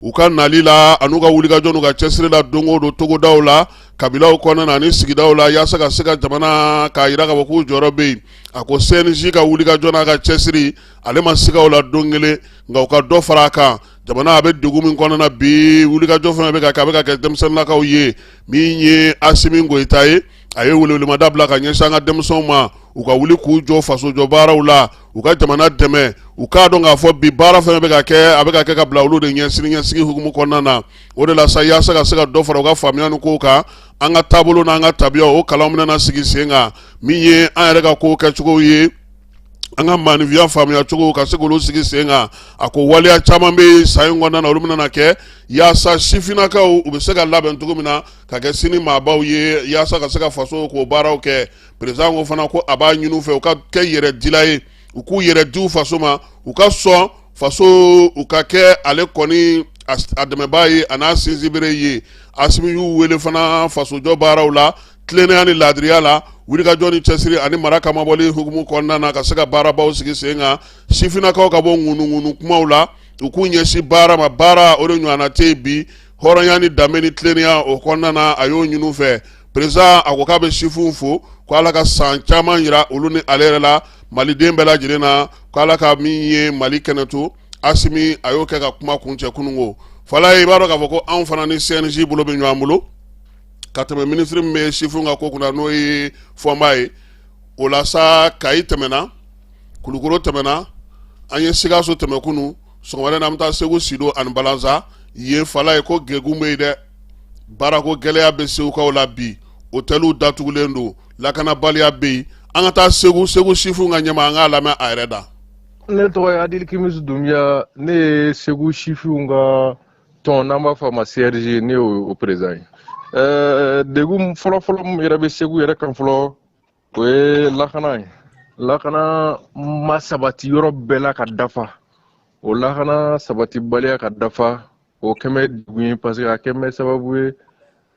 u ka nali la anu ka wulikajɔ n'u ka cɛsiri la don o don togodaw la kabilaw kɔnɔna na ani sigidaw la yaasa ka se ka jamana k'a yira k'a fɔ k'u jɔyɔrɔ bɛ yen. A ko CNJ ka wulikajɔ n'a ka cɛsiri ale ma siga o la don kelen nka u ka dɔ fara a kan. Jamana a bɛ degun min kɔnɔna na bi wulikajɔ fana bɛ ka kɛ a bɛ ka kɛ denmisɛnninnakaw ye min ye Asimi Goyita ye. A ye welewelemada bila ka ɲɛsin an ka denmisɛnw ma u ka wuli k'u jɔ fasojɔ baaraw la u ka jamana dɛmɛ u k'a dɔn k'a fɔ bi baara fana bɛ ka kɛ a bɛ ka kɛ ka bila olu de ɲɛsigi hukumu kɔnɔna na. O de la sa yaasa ka se ka dɔ fara u ka faamuya ni kow kan an ka taabolo n'an ka tabiyaw o kalanw bɛna sigi sen kan min ye an yɛrɛ ka kow kɛcogow ye an ka maanifinya faamuya cogo ka se k'olu sigi sen kan. A ko waleya caman bɛ san in kɔnɔna na olu bɛna kɛ yaasa sifinnakaw u bɛ se ka labɛn cogo min na ka kɛ sini maabaw ye yaasa ka se ka faso k'o baaraw kɛ. Président ko fana ko a b'a ɲini u fɛ u ka kɛ yɛrɛdila ye u k'u yɛrɛ di u faso ma u ka sɔn faso u ka kɛ ale kɔni a dɛmɛbaa ye a n'a sinsinbere ye. Asimi y'u wele fana fasojɔ baaraw la tilennenya ni laadiriya la wulikajɔ ni cɛsiri ani mara kamabɔli hukumu kɔnɔna na ka se ka baarabaw sigi sen kan. Sifinnakaw ka bɔ ŋunuŋunu kumaw la u k'u ɲɛsin baara ma baara o de ɲɔgɔnna tɛ yen bi hɔrɔnya ni danbe ni tilennenya o kɔnɔna na a y'o ɲini u fɛ. Président a ko k'a bɛ sifinw fo ko Ala ka san caman yira olu ni ale yɛrɛ la maliden bɛɛ lajɛlen na ko Ala ka min ye Mali kɛnɛ to. Asimi a y'o kɛ ka kuma kuncɛ kununko fala ye i b'a dɔn k'a fɔ ko anw fana ni CNJ bolo bɛ ɲɔgɔn bolo ka tɛmɛ ministre min bɛ sifinw ka ko kunna n'o ye Fɔnba ye. O la sa Kayi tɛmɛna Kulukoro tɛmɛna an ye Sikaso tɛmɛ kunu sɔgɔmada in na an bɛ taa Segu Sido ani Balanza yen fala ye ko degun bɛ yen dɛ baarako gɛlɛya bɛ Segukaw la bi hôteliw datugulen don lakanabaliya bɛ yen an ka taa Segu sifinw ka ɲɛma an k'a lamɛn a yɛrɛ da. Ne tɔgɔ ye Adil Kimisu Dunbiya ne ye Segu sifinw ka tɔn n'an b'a fɔ a ma CRG ne y'o président ye. Degun fɔlɔfɔlɔ min yɛrɛ bɛ Segu yɛrɛ kan fɔlɔ o ye lakana ye. Lakana ma sabati yɔrɔ bɛɛ la ka dafa o lakana sabatibaliya ka dafa o kɛn bɛ degun ye parce que a kɛn bɛ sababu ye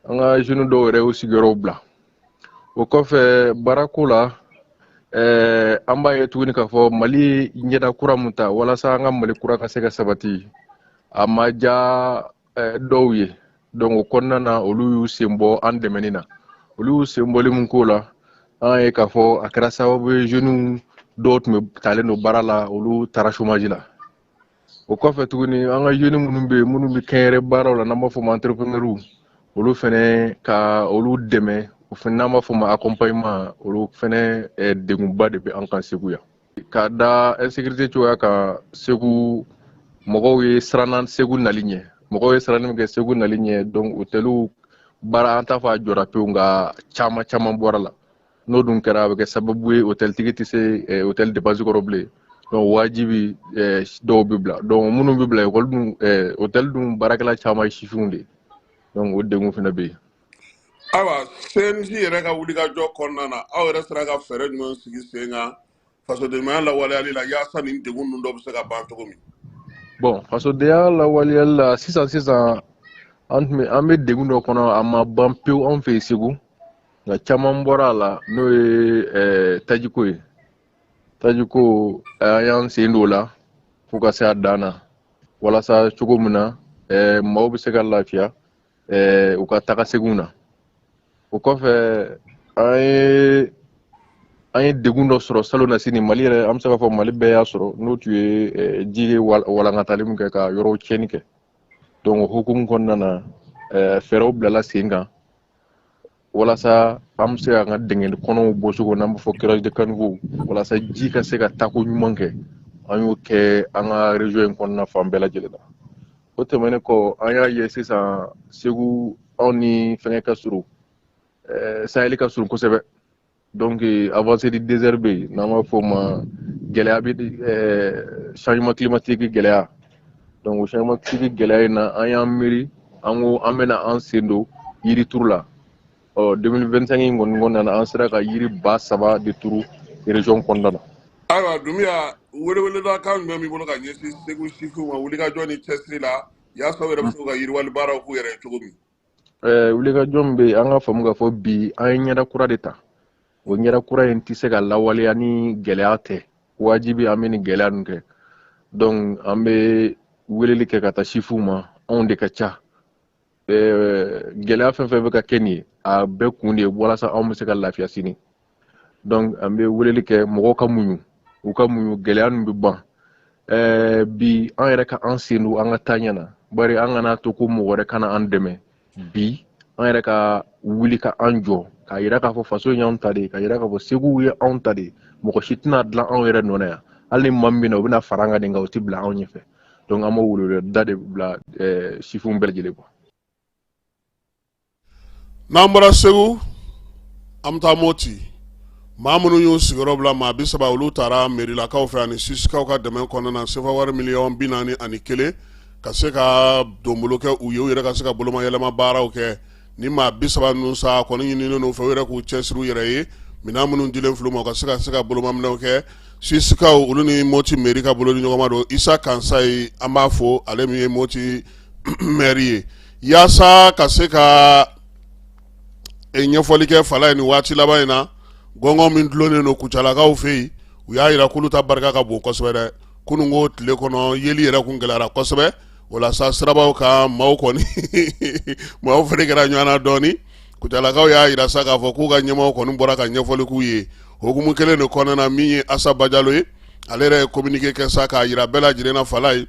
an ka jeunes dɔw yɛrɛ y'u sigiyɔrɔw bila. O kɔfɛ baarako la an b'a ye tuguni k'a fɔ Mali ɲɛda kura mun ta walasa an ka Mali kura ka se ka sabati a ma diya dɔw ye donc o kɔnɔna na olu y'u sen bɔ an dɛmɛni na olu y'u sen bɔli mun k'o la an ye k'a fɔ a kɛra sababu ye jeunes dɔw tun bɛ talen don baara la olu taara chômage la. O kɔfɛ tuguni an ka jeunes minnu bɛ kɛnyɛrɛ baaraw la n'an b'a fɔ ma entrepreneurs olu fɛnɛ ka olu dɛmɛ o fɛnɛ n'an b'a fɔ ma accompagnement olu fɛnɛ degunba de bɛ an kan Segu yan. K'a da insécurité cogoya kan Segu mɔgɔw ye siranna Segu nali ɲɛ mɔgɔw ye siranni min kɛ Segu nali ɲɛ donc hôteliw baara an t'a fɔ a jɔra pewu nka caman bɔra la n'o dun kɛra a bɛ kɛ sababu ye hôteltigi tɛ se hôtel de base kɔrɔ bilen donc wajibi dɔw bɛ bila donc minnu bɛ bila école dun hôtel dun baarakɛla caman ye sifinw de donc o degun fana bɛ yen. Ayiwa CNJ yɛrɛ ka wulikajɔ kɔnɔna na aw yɛrɛ sera ka fɛɛrɛ jumɛn sigi sen kan fasodenya lawaleyali la yaasa nin degun ninnu dɔ bɛ se ka ban cogo min. Bon fasodenya lawaleyali la sisan an bɛ degun dɔ kɔnɔ a ma ban pewu anw fɛ yen Segu nka caman bɔra a la n'o ye tajiko ye. Tajiko an y'an sen don o la fo ka se a dan na walasa cogo min na maaw bɛ se ka lafiya u ka taga seginw na. O kɔfɛ an ye degun dɔ sɔrɔ salon na sini Mali yɛrɛ an bɛ se k'a fɔ Mali bɛɛ y'a sɔrɔ n'o tun ye ji walankatali min kɛ ka yɔrɔw tiɲɛni kɛ donc o hukumu kɔnɔna na fɛɛrɛw bilala sen kan walasa an bɛ se k'an ka dingɛ kɔnɔw bɔ cogo n'an b'a fɔ curage de caniveau walasa ji ka se ka taako ɲuman kɛ an y'o kɛ an ka région in kɔnɔna fan bɛɛ lajɛlen na. O tɛmɛnen kɔ an y'a ye sisan Segu anw ni fɛngɛ ka surun Sahel ka surun kosɛbɛ donc avancée du désert bɛ yen n'an b'a fɔ o ma gɛlɛya bɛ changement climatique gɛlɛya donc o changement climatique gɛlɛya in na an y'an miiri an ko an bɛna an sen don yirituru la 2025 in kɔni kɔnɔna na an sera ka yiri 3,000 de turu région kɔnɔna na. Ayiwa Dunbiya weleweleda kan jumɛn b'i bolo ka ɲɛsin Segu sifinw ma wulikajɔ ni cɛsiri la yaasa aw yɛrɛ bɛ se ka yiriwali baaraw k'u yɛrɛ ye cogo min. Wulikajɔ min bɛ yen an ka faamu k'a fɔ bi an ye ɲɛda kura de ta o ɲɛda kura in tɛ se ka lawaleya ni gɛlɛya tɛ wajibi an bɛ nin gɛlɛya ninnu kɛ donc an bɛ weleli kɛ ka taa sifinw ma anw de ka ca gɛlɛya fɛn fɛn bɛ ka kɛ nin ye a bɛɛ kun de ye walasa anw bɛ se ka lafiya sini donc an bɛ weleli kɛ mɔgɔw ka muɲu u ka muɲu gɛlɛya ninnu bɛ ban bi an yɛrɛ ka an sen don an ka taa ɲɛ na bari an kana to ko mɔgɔ wɛrɛ kana an dɛmɛ bi an yɛrɛ ka wuli ka an jɔ k'a yira k'a fɔ faso y'anw ta de k'a yira k'a fɔ segu ye anw ta de mɔgɔ si tɛna dilan anw yɛrɛ nɔ yan hali ni maa min bɛ na u bɛna fara an kan de nka u tɛ bila anw ɲɛfɛ donc an b'o weleweleda de bila sifinw bɛɛ lajɛlen kɔ. n'an bɔra segu an bɛ taa moti maa minnu y'u sigiyɔrɔ bila maa 30 olu taara merilakaw fɛ ani sisikaw ka dɛmɛ kɔnɔna na sefa wari miliyɔn 41 ka se ka donbolo kɛ u ye u yɛrɛ ka se ka bolomayɛlɛma baaraw kɛ ni maa 30 ninnu sa kɔni ɲininen n'u fɛ u yɛrɛ k'u cɛsiri u yɛrɛ ye minɛn minnu dilen filɛ u ma u ka se ka bolomaminɛw kɛ sisikaw olu ni moti meri ka bolo ni ɲɔgɔn ma don isa kansayi an b'a fɔ ale min ye moti meri ye yaasa ka se ka ɲɛfɔli kɛ fala ye ni waati laban in na gɔngɔn min dulonnen don kucalakaw fɛ yen u y'a yira k'olu ta barika ka bon kosɛbɛ dɛ kununko tile kɔnɔ yeli yɛrɛ kun gɛlɛyara kosɛbɛ o la sa sirabaw ka maaw kɔni maaw fɛnɛ kɛra ɲɔgɔn na dɔɔni kucalakaw y'a yira sa k'a fɔ k'u ka ɲɛmaaw kɔni bɔra ka ɲɛfɔli k'u ye hukumu kelen de kɔnɔna na min ye asa bajalo ye ale yɛrɛ ye communiqué kɛ sa k'a yira bɛɛ lajɛlen na fala ye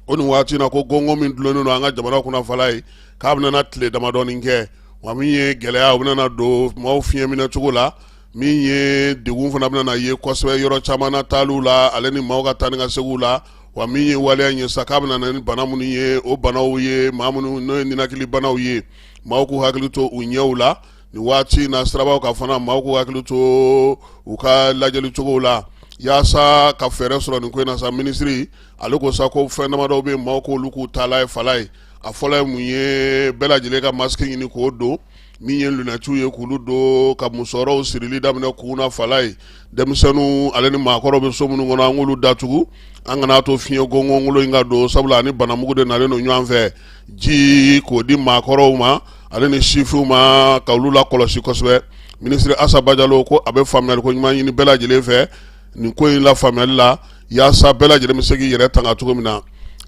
o nin waati na ko gɔngɔn min dulonnen don an ka jamana kunna fala ye k'a bɛna tile damadɔɔni kɛ wa min ye gɛlɛya u bɛna don maaw fiɲɛ minɛ cogo la min ye degun fana bɛna ye kosɛbɛ yɔrɔ caman na taaliw la ale ni maaw ka taa ni ka segiw la wa min ye waleya ye sa k'a bɛna ni bana minnu ye o banaw ye maa minnu n'o ye ninakili banaw ye maaw k'u hakili to u ɲɛw la ni waati na sirabaw ka fana maaw k'u hakili to u ka lajɛli cogow la yaasa ka fɛɛrɛ sɔrɔ nin ko in na sa minisiri ale ko sa ko fɛn damadɔw bɛ maaw k'olu k'u taala ye fala ye a fɔlɔ ye mun ye bɛɛ lajɛlen ka masiki ɲini k'o don min ye lunɛtiw ye k'olu don ka musɔrɔw sirili daminɛ kunna fala ye denmisɛnninw ale ni maakɔrɔw bɛ so minnu kɔnɔ an k'olu datugu an kana to fiɲɛ gɔngɔngolo in ka don sabula ani banamugu de nalen don ɲɔgɔn fɛ ji k'o di maakɔrɔw ma ale ni sifinw ma ka olu la kɔlɔsi kosɛbɛ minisiri asa bajalo ko a bɛ faamuyali ko ɲuman ɲini bɛɛ lajɛlen fɛ nin ko in la faamuyali la yaasa bɛɛ lajɛlen bɛ se k'i yɛrɛ tanga cogo min na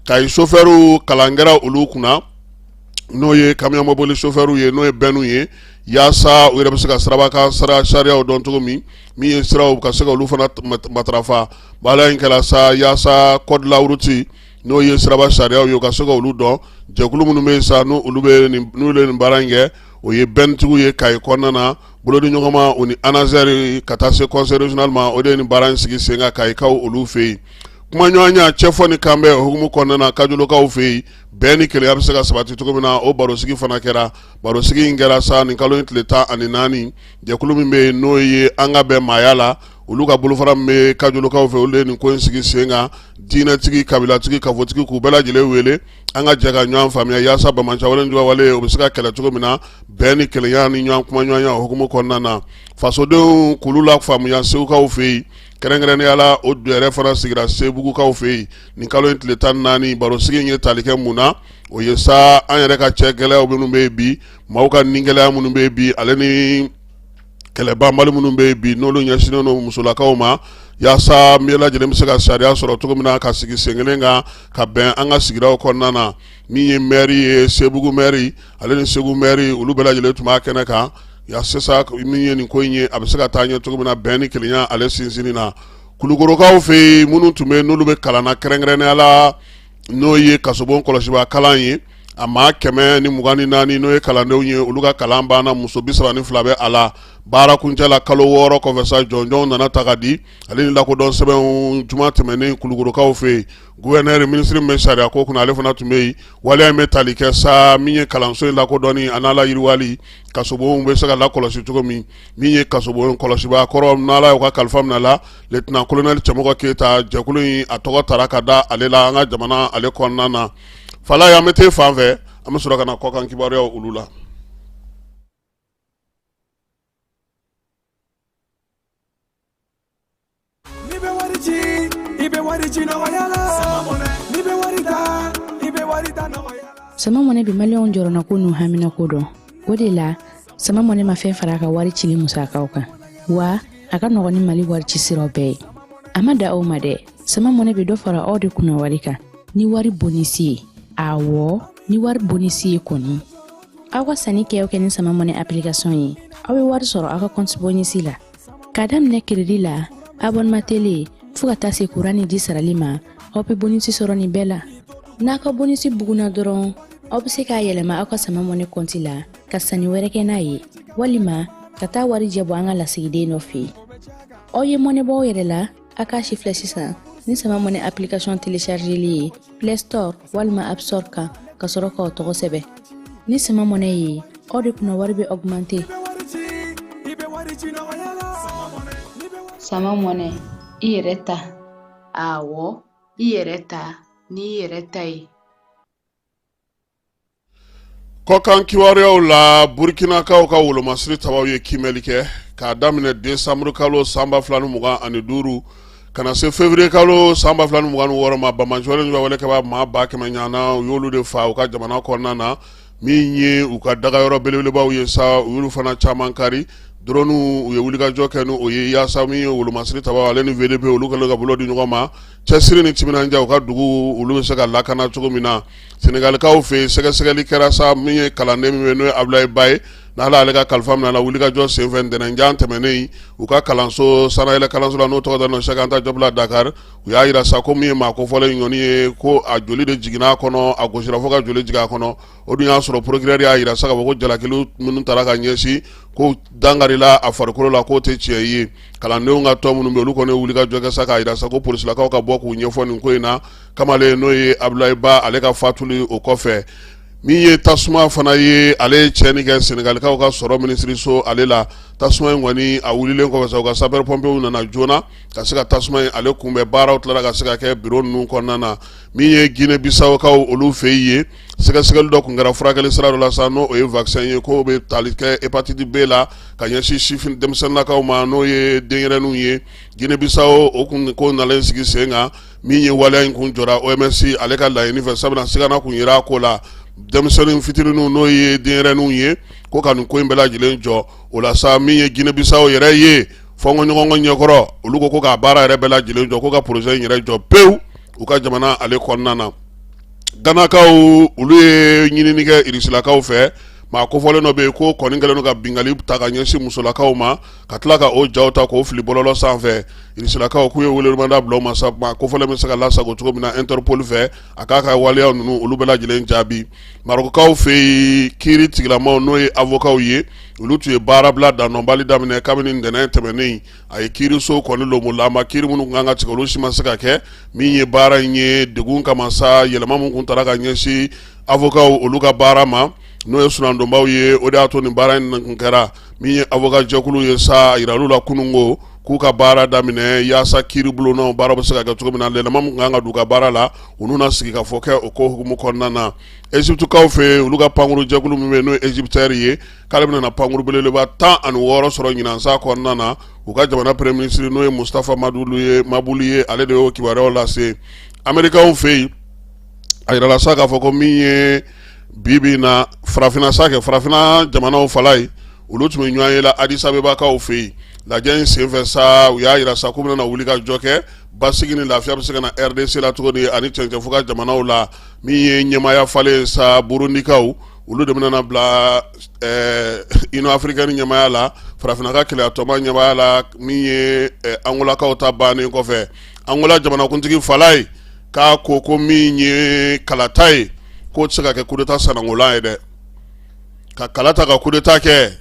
kayi sofɛriw kalan kɛra olu kunna n'o ye camion mobile chauffeur ye n'o ye bɛnnu ye yaasa u yɛrɛ bɛ se ka sirabakan sariyaw dɔn cogo min ye siraw ka se ka olu fana matarafa baara in kɛla sa yaasa code la route n'o ye siraba sariyaw ye u ka se ka olu dɔn jɛkulu minnu bɛ yen sa n'olu bɛ nin baara in kɛ o ye bɛntigiw ye kayi kɔnɔna na bolodi ɲɔgɔnma o ni anazɛri ka taa se conseil régional ma o de ye nin baara in sigi sen kan kayikaw olu fɛ yen kuma ɲɔgɔnya cɛ fɔ ni kan bɛ hukumu kɔnɔna na kajolokaw fɛ yen bɛn ni kelenya bɛ se ka sabati cogo min na o barosigi fana kɛra barosigi in kɛra sa nin kalo in tile 14 jɛkulu min bɛ yen n'o ye an ka bɛn maaya la olu ka bolofara min bɛ kajolokaw fɛ olu ye nin ko in sigi sen kan diinɛtigi kabilatigi kafotigi k'u bɛɛ lajɛlen wele an ka jɛ ka ɲɔgɔn faamuya yaasa bamanan wale juguya wale o bɛ se ka kɛlɛ cogo min na bɛn ni kelenya ni ɲɔgɔn kuma ɲɔgɔnya o hukumu kɔnɔna na fasodenw k'olu la faamuya segukaw fɛ yen kɛrɛnkɛrɛnnenya la o yɛrɛ fana sigira sebugukaw fɛ yen nin kalo in tile 14 barosigi in ye tali kɛ mun na o ye sa an yɛrɛ ka cɛ gɛlɛyaw minnu bɛ yen bi maaw ka nin gɛlɛya minnu bɛ yen bi ale ni kɛlɛbanbali minnu bɛ yen bi n'olu ɲɛsinnen don musolakaw ma yaasa bɛɛ lajɛlen bɛ se ka sariya sɔrɔ cogo min na ka sigi sen kelen kan ka bɛn an ka sigidaw kɔnɔna na min ye mɛri ye sebugu mɛri ale ni segu mɛri olu bɛɛ lajɛlen tun b'a kɛnɛ kan yaasa min ye nin ko in ye a bɛ se ka taa ɲɛ cogo min na bɛn ni kelenya ale sinsinni na kulukorokaw fɛ yen minnu tun bɛ yen n'olu bɛ kalan na kɛrɛnkɛrɛnnenya la n'o ye kasobon kɔlɔsiba kalan ye a maa 124 n'o ye kalandenw ye olu ka kalan banna muso 32 bɛ a la baara kuncɛ la kalo 6 kɔfɛ sa jɔnjɔnw nana ta ka di ale ni lakodɔn sɛbɛnw juma tɛmɛnen kulukorokaw fɛ yen gouverneur minisiri min bɛ sariya ko kunna ale fana tun bɛ yen waleya in bɛ tali kɛ sa min ye kalanso in lakodɔnni a n'a la yiriwali kasobonw bɛ se ka lakɔlɔsi cogo min ye kasobon kɔlɔsiba kɔrɔ n'ala y'u ka kalifa minɛ la lieutenant colonel Cɛmɔgɔ Keyita jɛkulu in a tɔgɔ tara ka da ale la an ka jamana ale kɔnɔna na fala y'an bɛ te fan fɛ an bɛ sɔrɔ ka na kɔkan kibaruyaw olu la. Sama mɔnɛ bi maliyɛnw jɔrɔna ko n'u hamina ko dɔn o de la sama mɔnɛ ma fɛn fara a ka wari cili musakaw kan wa a ka nɔgɔn ni Mali wari ci siraw bɛɛ ye a ma da aw ma dɛ sama mɔnɛ bi dɔ fara aw de kunna wari kan ni wari bonisi ye awɔ ni wari bonisi ye kɔni aw ka sanni kɛ ni sama money application ye aw bɛ wari sɔrɔ aw ka compte bonisi la k'a daminɛ crédit la abonnement télé fo ka taa se courant ni ji sarali ma aw bɛ bonisi sɔrɔ nin bɛɛ la n'a ka bonisi buguna dɔrɔn aw bɛ se k'a yɛlɛma aw ka sama money compte la ka sanni wɛrɛ kɛ n'a ye walima ka taa wari jɛbɔ an ka lasigiden dɔ fɛ yen aw ye money bɔ aw yɛrɛ la a k'a si filɛ sisan ni sama money application téléchargeli ye Play Store walima App Store kan ka sɔrɔ k'aw tɔgɔ sɛbɛn ni sama money ye aw de kunna wari bɛ augmenter sama money i yɛrɛ ta awɔ i yɛrɛ ta ni i yɛrɛ ta ye kɔkan kiwariyaw la burkinakaw ka wolomasiri tabaw ye kimɛli kɛ k'a daminɛ décembre kalo san 2025 kana se février kalo san 2026 ma bamanjɔlen bɛ wale kɛba maa 100 ɲana u y'olu de fa u ka jamana kɔnɔna na min ye u ka dagayɔrɔ belebelebaw ye sa u y'olu fana caman kari drone u ye wulikajɔ kɛ ni o ye yaasa min ye wolomasiri tabaw ale ni VDP olu kɛlen ka bolo di ɲɔgɔn ma cɛsiri ni timinanja u ka dugu olu bɛ se ka lakana cogo min na senegalikaw fɛ sɛgɛsɛgɛli kɛra sa min ye kalanden min bɛ n'o ye Ablaye Ba ye n'ala ale ka kalifa minɛ la wulikajɔ senfɛ ntɛnɛnjan tɛmɛnen u ka kalanso sanayɛlɛ kalanso la n'o tɔgɔ da Cheikh Anta Diop la Dakar u y'a yira sa ko min ye maa kofɔlen ɲɔni ye ko a joli de jiginna a kɔnɔ a gosira fo ka joli jigin a kɔnɔ o dun y'a sɔrɔ procureur y'a yira sa ka fɔ ko jalakiliw minnu taara ka ɲɛsin ko dangarila a farikolo la k'o tɛ tiɲɛ ye kalandenw ka tɔn minnu bɛ olu kɔni ye wulikajɔ kɛ sa k'a yira sa ko polisilakaw ka bɔ k'u ɲɛfɔ nin ko in na kamalen n'o ye Ablaye Ba ale ka fatuli o kɔfɛ min ye tasuma fana ye ale ye tiɲɛni kɛ senegalikaw ka sɔrɔ minisiriso ale la tasuma in kɔni a wulilen kɔfɛ sa u ka sapeur pompiers nana joona ka se ka tasuma in ale kunbɛn baaraw tilara ka se ka kɛ bureau ninnu kɔnɔna na min ye Guinée Bissau kaw olu fɛ ye sɛgɛsɛgɛli dɔ kun kɛra furakɛli sira dɔ la sa n'o ye vaccin ye k'o bɛ tali kɛ hépatite B la ka ɲɛsin sifin denmisɛnninnakaw ma n'o ye denyɛrɛninw ye Guinée Bissau o kun ko nalen sigi sen kan min ye waleya in kun jɔra OMS ale ka laɲini fɛ sabula sigana kun yera a ko la denmisɛnnin fitininw n'o ye denyɛrɛninw ye ko ka nin ko in bɛɛ lajɛlen jɔ o la sa min ye Guinée Bissau yɛrɛ ye fɔnkɔɲɔgɔnkɔ ɲɛkɔrɔ olu ko k'a baara yɛrɛ bɛɛ lajɛlen jɔ ko ka projet in yɛrɛ jɔ pewu u ka jamana ale kɔnɔna na Ganakaw olu ye ɲinini kɛ irisilakaw fɛ maa kofɔlen dɔ bɛ yen ko kɔni kɛlen don ka bingali ta ka ɲɛsin musolakaw ma ka tila ka o jaw ta k'o fili bɔlɔlɔ sanfɛ irisilakaw k'u ye welemada bila o ma sa maa kofɔlen bɛ se ka lasago cogo min na Interpol fɛ a k'a ka waleya ninnu olu bɛɛ lajɛlen jaabi Marokokaw fɛ yen kiiri tigilamaw n'o ye avocaw ye olu tun ye baara bila dannɔbali daminɛ kabini ntɛnɛn tɛmɛnen a ye kiiriso kɔni lomolama kiiri minnu kun kan ka tigɛ olu si ma se ka kɛ min ye baara in ye degun kama sa yɛlɛma min kun taara ka ɲɛsin avocaw olu ka baara ma n'o ye sunandonbaw ye o de y'a to nin baara in kun kɛra min ye avocat jɛkulu ye sa yira olu la kunungo k'u ka baara daminɛ yaasa kiiri bulonnaw baara bɛ se ka kɛ cogo min na yɛlɛma min kan ka d'u ka baara la u n'u na sigi ka fɔ kɛ o ko hukumu kɔnɔna na Egyptekaw fɛ olu ka pankuru jɛkulu min bɛ yen n'o ye Egyptaire ye k'ale bɛna na pankuru belebeleba 16 sɔrɔ ɲinansa kɔnɔna na u ka jamana premier ministre n'o ye Mustafa Mabuli ye ale de y'o kibaruyaw lase Amerikaw fɛ yen a yirala sa k'a fɔ ko min ye bibi na farafina jamanaw fala ye olu tun bɛ ɲɔgɔn ye la Addis Abebakaw fɛ yen lajɛ in senfɛ sa u y'a yira sa k'u bɛna wuli ka jɔ kɛ basigi ni lafiya bɛ se ka na RDC la cogo di ani cɛncɛn fo ka jamanaw la min ye ɲɛmaaya falen sa Burundikaw olu de bɛna bila Union Africaine ɲɛmaaya la farafina ka kɛlɛyatɔma ɲɛmaaya la min ye Angolakaw ta bannen kɔfɛ Angola jamanakuntigi fala ye k'a ko min ye kalata ye k'o tɛ se ka kɛ coup d'état sanangolan ye dɛ ka kala ta ka coup d'état kɛ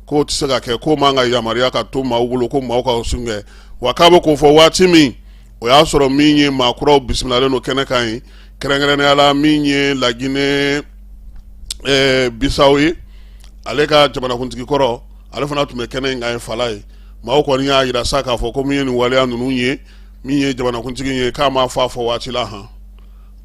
k'o tɛ se ka kɛ k'o man ka yamaruya ka to maaw bolo ko maaw ka sun kɛ wa k'a bɛ k'o fɔ waati min o y'a sɔrɔ min ye maakuraw bisimilalen don kɛnɛ kan ye kɛrɛnkɛrɛnnenya la min ye La Guinée Bissau ye ale ka jamanakuntigi kɔrɔ ale fana tun bɛ kɛnɛ in kan ye fala ye maaw kɔni y'a yira sa k'a fɔ ko min ye nin waleya ninnu ye min ye jamanakuntigi ye k'a ma fɔ a fɔ waati la han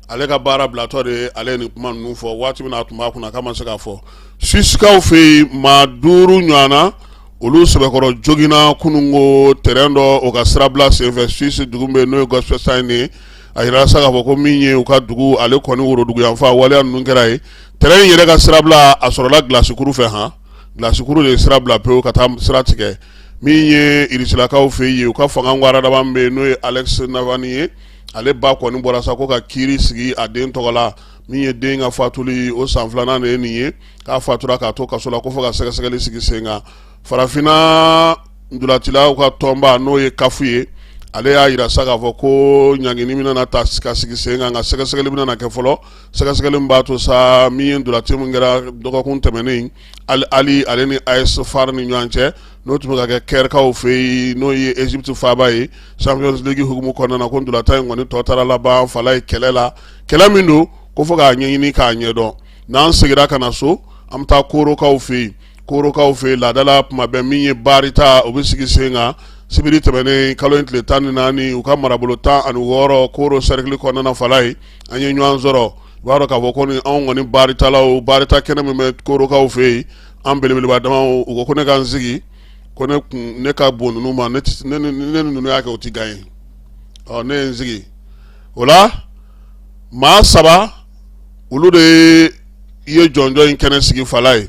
ale ka baara bilatɔ de ale ye nin kuma ninnu fɔ waati min na a tun b'a kunna k'a ma se k'a fɔ Suissekaw fɛ yen maa 5 ɲɔgɔnna olu sɛbɛkɔrɔ joginna kunungo terrain dɔ o ka sirabila senfɛ Suisse dugu bɛ n'o ye Gospelstein ye a yira sa k'a fɔ ko min ye u ka dugu ale kɔni worodugu yanfa waleya ninnu kɛra ye terrain yɛrɛ ka sirabila a sɔrɔla gilasikuru fɛ han gilasikuru de ye sirabila pewu ka taa sira tigɛ min ye irisilakaw fɛ yen u ka fanga ŋwaradaba bɛ yen n'o ye Alex Navalny ye ale ba kɔni bɔra sa ko ka kiiri sigi a den tɔgɔ la min ye den ka fatuli o san filanan de ye nin ye k'a fatura k'a to kaso la ko fo ka sɛgɛsɛgɛli sigi sen kan farafina ndulatilaw ka tɔnba n'o ye kafu ye ale y'a yira sa k'a fɔ ko ɲangini min nana ta ka sigi sen kan nka sɛgɛsɛgɛli min nana kɛ fɔlɔ sɛgɛsɛgɛli min b'a to sa min ye ndulati min kɛra dɔgɔkun tɛmɛnen ali ale ni AS FAR ni ɲɔgɔn cɛ n'o tun bɛ ka kɛ kɛrikaw fɛ yen n'o ye Egypte faaba ye Champions League hukumu kɔnɔna na ko ndulata in kɔni tɔ taara laban fala ye kɛlɛ la kɛlɛ min don ko fo k'a ɲɛɲini k'a ɲɛdɔn n'an seginna ka na so an bɛ taa korokaw fɛ yen korokaw fɛ yen laadala tuma bɛɛ min ye baarita o bɛ sigi sen kan sibiri tɛmɛnen kalo in tile 14 u ka marabolo 16 koro cercle kɔnɔna fala ye an ye ɲɔgɔn sɔrɔ i b'a dɔn k'a fɔ ko ni anw kɔni baaritalaw baarita kɛnɛ min bɛ korokaw fɛ yen an belebeleba damaw u ko ne ka n sigi ko ne ka bon ninnu ma ne ni ninnu y'a kɛ o tɛ gan ye ne ye n sigi o la maa 3 olu de ye jɔnjɔn in kɛnɛ sigi fala ye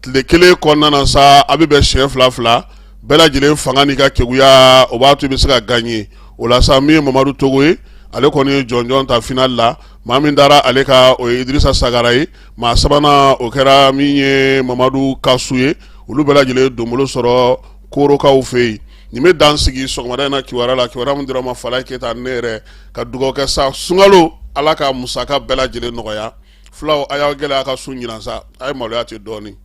tile kelen kɔnɔna na sa a bɛ bɛn siɲɛ 2 bɛɛ lajɛlen fanga n'i ka keguya o b'a to i bɛ se ka gagner o la sa min ye Mamadu Togo ye ale kɔni ye jɔnjɔn ta final la maa min dara ale ka o ye Idrissa Sagara ye maa 3nan o kɛra min ye Mamadu Kasu ye olu bɛɛ lajɛlen donbolo sɔrɔ korokaw fɛ yen nin bɛ dan sigi sɔgɔmada in na kiwara la kiwara min dira ma Falaye Keyita ne yɛrɛ ka dugawu kɛ sa sunkalo ala ka musaka bɛɛ lajɛlen nɔgɔya fulaw a y'aw gɛlɛya a ka sun ɲinan sa a ye maloya ten dɔɔni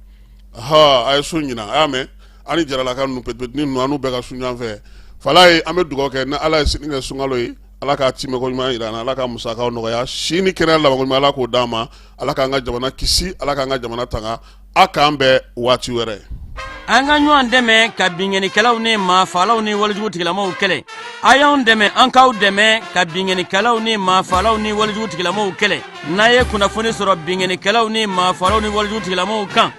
a ye sun ɲinan a y'a mɛn ani jaralaka ninnu pɛtipɛtini ninnu an n'u bɛɛ ka sun ɲɔgɔn fɛ Falaye an bɛ dugawu kɛ ni ala ye sini kɛ sunkalo ye ala ka timɛ ko ɲuman yira an na ala ka musakaw nɔgɔya si ni kɛnɛya laban ko ɲuman ala k'o d'an ma ala k'an ka jamana kisi ala k'an ka jamana tanga a k'an bɛɛ waati wɛrɛ an ka ɲɔgɔn dɛmɛ ka binkɛnikɛlaw ni maafalaw ni walijugutigilamaw kɛlɛ a y'anw dɛmɛ an k'aw dɛmɛ ka binkɛnikɛlaw ni maafalaw ni walijugutigilamaw kɛlɛ n'a ye kunnafoni sɔrɔ binkɛnikɛlaw ni maafalaw ni walijugutigilamaw kan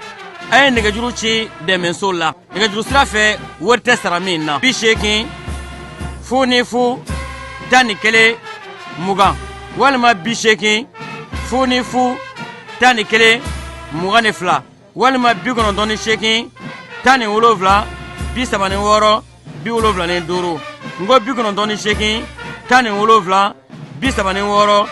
a ye nɛgɛjuru ci dɛmɛso la nɛgɛjuru sira fɛ wari tɛ sara min na 80 00 11 20 walima 80 00 11 22 walima 98 17 36 75 ngo 98 17 36 45